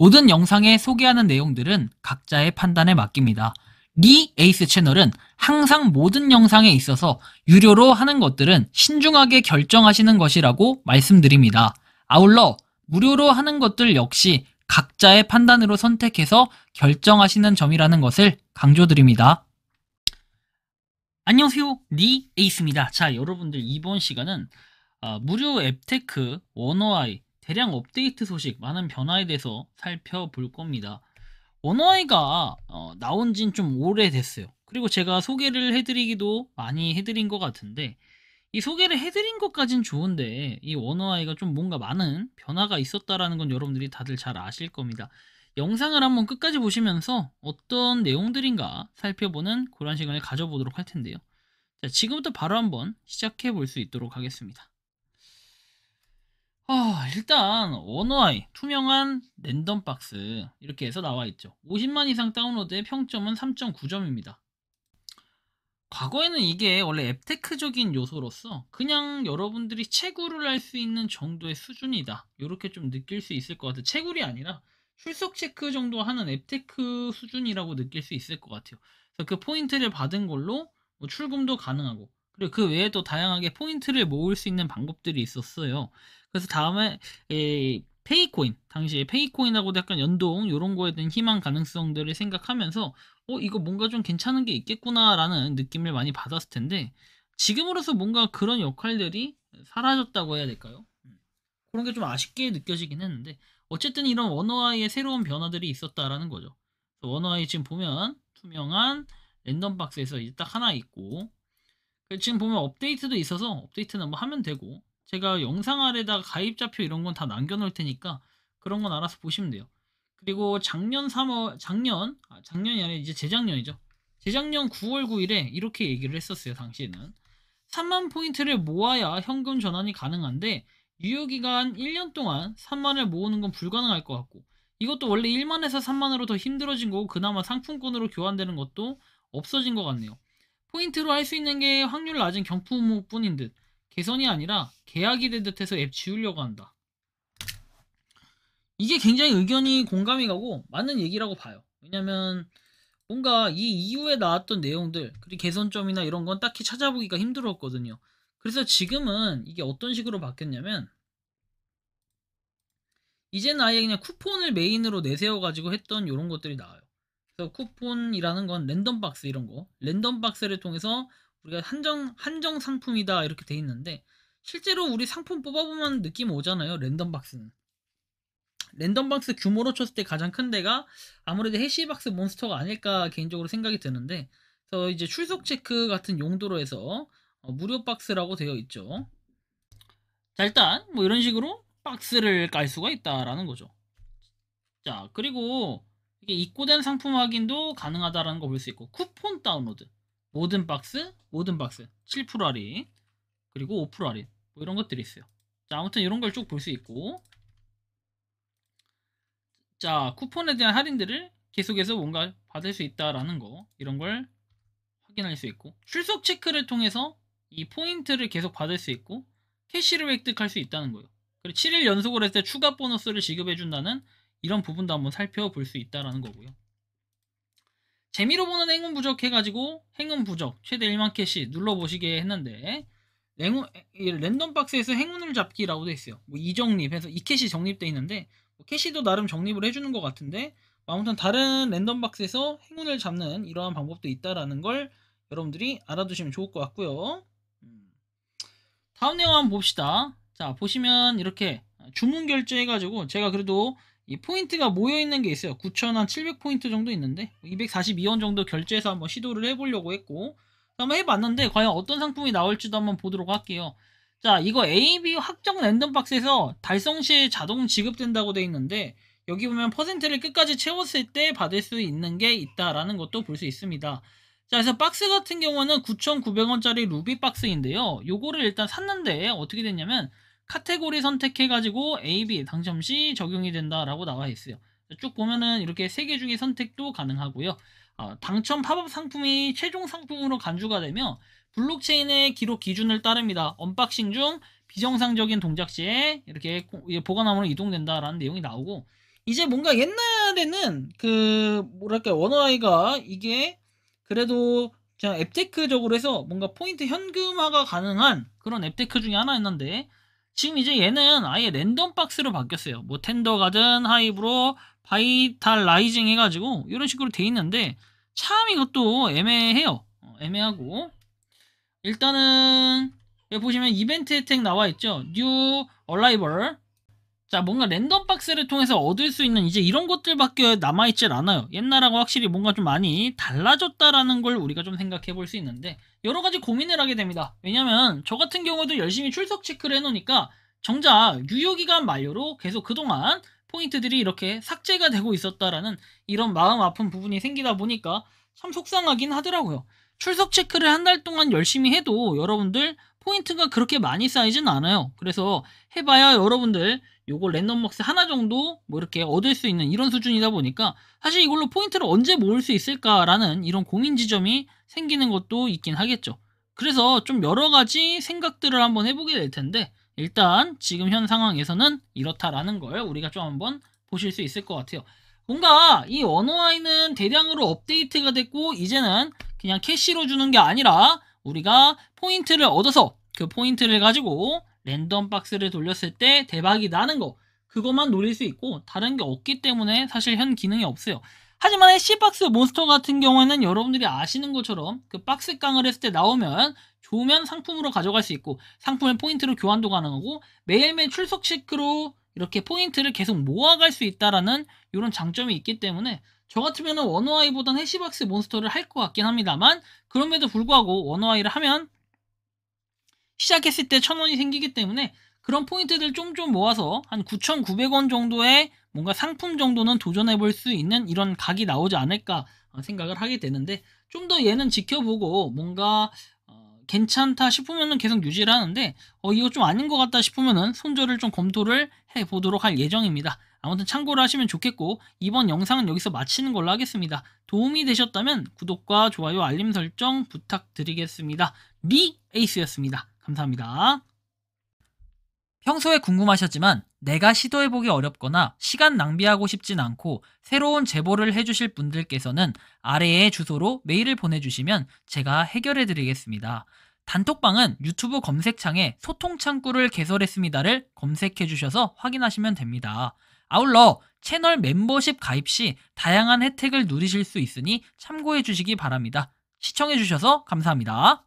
모든 영상에 소개하는 내용들은 각자의 판단에 맡깁니다. 리 에이스 채널은 항상 모든 영상에 있어서 유료로 하는 것들은 신중하게 결정하시는 것이라고 말씀드립니다. 아울러 무료로 하는 것들 역시 각자의 판단으로 선택해서 결정하시는 점이라는 것을 강조드립니다. 안녕하세요, 리 에이스입니다. 자, 여러분들 이번 시간은 무료 앱테크 원어아이 대량 업데이트 소식, 많은 변화에 대해서 살펴볼 겁니다. 원어아이가 나온 지는 좀 오래됐어요. 그리고 제가 소개를 해드리기도 많이 해드린 것 같은데, 이 소개를 해드린 것까진 좋은데 이 원어아이가 좀 뭔가 많은 변화가 있었다라는 건 여러분들이 다들 잘 아실 겁니다. 영상을 한번 끝까지 보시면서 어떤 내용들인가 살펴보는 그런 시간을 가져보도록 할 텐데요. 자, 지금부터 바로 한번 시작해 볼 수 있도록 하겠습니다. 일단 원어아이 투명한 랜덤 박스 이렇게 해서 나와 있죠. 50만 이상 다운로드의 평점은 3.9점입니다. 과거에는 이게 원래 앱테크적인 요소로서 그냥 여러분들이 채굴을 할 수 있는 정도의 수준이다, 이렇게 좀 느낄 수 있을 것 같아요. 채굴이 아니라 출석 체크 정도 하는 앱테크 수준이라고 느낄 수 있을 것 같아요. 그래서 그 포인트를 받은 걸로 뭐 출금도 가능하고, 그리고 그 외에 또 다양하게 포인트를 모을 수 있는 방법들이 있었어요. 그래서 다음에 페이코인, 당시에 페이코인하고도 약간 연동, 이런 거에 대한 희망 가능성들을 생각하면서 이거 뭔가 좀 괜찮은 게 있겠구나 라는 느낌을 많이 받았을 텐데, 지금으로서 뭔가 그런 역할들이 사라졌다고 해야 될까요? 그런 게 좀 아쉽게 느껴지긴 했는데, 어쨌든 이런 원어아이의 새로운 변화들이 있었다라는 거죠. 원어아이 지금 보면 투명한 랜덤 박스에서 이제 딱 하나 있고, 지금 보면 업데이트도 있어서 업데이트는 뭐 하면 되고, 제가 영상 아래다가 가입자표 이런 건 다 남겨놓을 테니까 그런 건 알아서 보시면 돼요. 그리고 작년이 아니라 이제 재작년이죠. 재작년 9월 9일에 이렇게 얘기를 했었어요. 당시에는 3만 포인트를 모아야 현금 전환이 가능한데 유효기간 1년 동안 3만을 모으는 건 불가능할 것 같고, 이것도 원래 1만에서 3만으로 더 힘들어진 거고, 그나마 상품권으로 교환되는 것도 없어진 것 같네요. 포인트로 할 수 있는 게 확률 낮은 경품뿐인 듯, 개선이 아니라 계약이 된 듯해서 앱 지우려고 한다. 이게 굉장히 의견이 공감이 가고 맞는 얘기라고 봐요. 왜냐면 뭔가 이 이후에 나왔던 내용들, 그리고 개선점이나 이런 건 딱히 찾아보기가 힘들었거든요. 그래서 지금은 이게 어떤 식으로 바뀌었냐면, 이제는 아예 그냥 쿠폰을 메인으로 내세워 가지고 했던 이런 것들이 나와요. 그래서 쿠폰이라는 건 랜덤 박스, 이런 거 랜덤 박스를 통해서 우리가 한정 상품이다 이렇게 돼 있는데, 실제로 우리 상품 뽑아보면 느낌 오잖아요. 랜덤 박스는 랜덤 박스 규모로 쳤을 때 가장 큰 데가 아무래도 해시박스 몬스터가 아닐까 개인적으로 생각이 드는데, 그래서 이제 출석 체크 같은 용도로 해서 무료 박스라고 되어 있죠. 자, 일단 뭐 이런 식으로 박스를 깔 수가 있다라는 거죠. 자, 그리고 이게 입고된 상품 확인도 가능하다라는 거 볼 수 있고, 쿠폰 다운로드, 모든 박스 7% 할인, 그리고 5% 할인, 뭐 이런 것들이 있어요. 자, 아무튼 이런 걸 쭉 볼 수 있고, 자, 쿠폰에 대한 할인들을 계속해서 뭔가 받을 수 있다라는 거, 이런 걸 확인할 수 있고, 출석 체크를 통해서 이 포인트를 계속 받을 수 있고, 캐시를 획득할 수 있다는 거예요. 그리고 7일 연속으로 했을 때 추가 보너스를 지급해준다는 이런 부분도 한번 살펴볼 수 있다라는 거고요. 재미로 보는 행운 부적 해가지고 행운 부적 최대 1만 캐시 눌러보시게 했는데, 랜덤 박스에서 행운을 잡기라고 돼 있어요. 뭐 이정립해서 2캐시 적립돼 있는데, 뭐 캐시도 나름 적립을 해주는 것 같은데, 아무튼 다른 랜덤 박스에서 행운을 잡는 이러한 방법도 있다라는 걸 여러분들이 알아두시면 좋을 것 같고요. 다음 내용 한번 봅시다. 자, 보시면 이렇게 주문 결제해가지고, 제가 그래도 이 포인트가 모여있는 게 있어요. 9,700포인트 정도 있는데 242원 정도 결제해서 한번 시도를 해보려고 했고, 한번 해봤는데 과연 어떤 상품이 나올지도 한번 보도록 할게요. 자, 이거 AB 확정 랜덤박스에서 달성 시 자동 지급된다고 되어 있는데, 여기 보면 퍼센트를 끝까지 채웠을 때 받을 수 있는 게 있다라는 것도 볼 수 있습니다. 자, 그래서 박스 같은 경우는 9,900원짜리 루비 박스인데요. 요거를 일단 샀는데 어떻게 됐냐면, 카테고리 선택해가지고 AB 당첨 시 적용이 된다라고 나와 있어요. 쭉 보면은 이렇게 3개 중에 선택도 가능하고요. 당첨 팝업 상품이 최종 상품으로 간주가 되며 블록체인의 기록 기준을 따릅니다. 언박싱 중 비정상적인 동작 시에 이렇게 보관함으로 이동된다라는 내용이 나오고, 이제 뭔가 옛날에는 그 뭐랄까 원어아이가 이게 그래도 그냥 앱테크적으로 해서 뭔가 포인트 현금화가 가능한 그런 앱테크 중에 하나였는데 지금 이제 얘는 아예 랜덤 박스로 바뀌었어요. 뭐 텐더 가든 하이브로 바이탈라이징 해가지고 이런 식으로 돼 있는데 참 이것도 애매해요. 애매하고 일단은 여기 보시면 이벤트 혜택 나와 있죠. 뉴 얼라이벌. 자, 뭔가 랜덤 박스를 통해서 얻을 수 있는 이제 이런 것들밖에 남아있질 않아요. 옛날하고 확실히 뭔가 좀 많이 달라졌다라는 걸 우리가 좀 생각해 볼 수 있는데 여러 가지 고민을 하게 됩니다. 왜냐면 저 같은 경우도 열심히 출석 체크를 해놓으니까 정작 유효기간 만료로 계속 그동안 포인트들이 이렇게 삭제가 되고 있었다라는 이런 마음 아픈 부분이 생기다 보니까 참 속상하긴 하더라고요. 출석 체크를 한 달 동안 열심히 해도 여러분들 포인트가 그렇게 많이 쌓이진 않아요. 그래서 해봐야 여러분들 요거 랜덤박스 하나 정도 뭐 이렇게 얻을 수 있는 이런 수준이다 보니까 사실 이걸로 포인트를 언제 모을 수 있을까라는 이런 고민 지점이 생기는 것도 있긴 하겠죠. 그래서 좀 여러 가지 생각들을 한번 해보게 될 텐데 일단 지금 현 상황에서는 이렇다라는 걸 우리가 좀 한번 보실 수 있을 것 같아요. 뭔가 이 언어아이는 대량으로 업데이트가 됐고 이제는 그냥 캐시로 주는 게 아니라 우리가 포인트를 얻어서 그 포인트를 가지고 랜덤 박스를 돌렸을 때 대박이 나는 거 그것만 노릴 수 있고 다른 게 없기 때문에 사실 현 기능이 없어요. 하지만 애쉬박스 몬스터 같은 경우에는 여러분들이 아시는 것처럼 그 박스 깡을 했을 때 나오면 좋으면 상품으로 가져갈 수 있고 상품을 포인트로 교환도 가능하고 매일매일 출석 체크로 이렇게 포인트를 계속 모아갈 수 있다라는 이런 장점이 있기 때문에 저 같으면 원어아이보단 해시박스 몬스터를 할 것 같긴 합니다만 그럼에도 불구하고 원어아이를 하면 시작했을 때 1,000원이 생기기 때문에 그런 포인트들 좀 모아서 한 9,900원 정도의 뭔가 상품 정도는 도전해 볼 수 있는 이런 각이 나오지 않을까 생각을 하게 되는데 좀 더 얘는 지켜보고 뭔가 괜찮다 싶으면은 계속 유지를 하는데 이거 좀 아닌 것 같다 싶으면은 손절을 좀 검토를 해보도록 할 예정입니다. 아무튼 참고를 하시면 좋겠고 이번 영상은 여기서 마치는 걸로 하겠습니다. 도움이 되셨다면 구독과 좋아요 알림 설정 부탁드리겠습니다. 리 에이스였습니다. 감사합니다. 평소에 궁금하셨지만 내가 시도해보기 어렵거나 시간 낭비하고 싶진 않고 새로운 제보를 해주실 분들께서는 아래의 주소로 메일을 보내주시면 제가 해결해드리겠습니다. 단톡방은 유튜브 검색창에 소통창구를 개설했습니다를 검색해주셔서 확인하시면 됩니다. 아울러 채널 멤버십 가입 시 다양한 혜택을 누리실 수 있으니 참고해주시기 바랍니다. 시청해주셔서 감사합니다.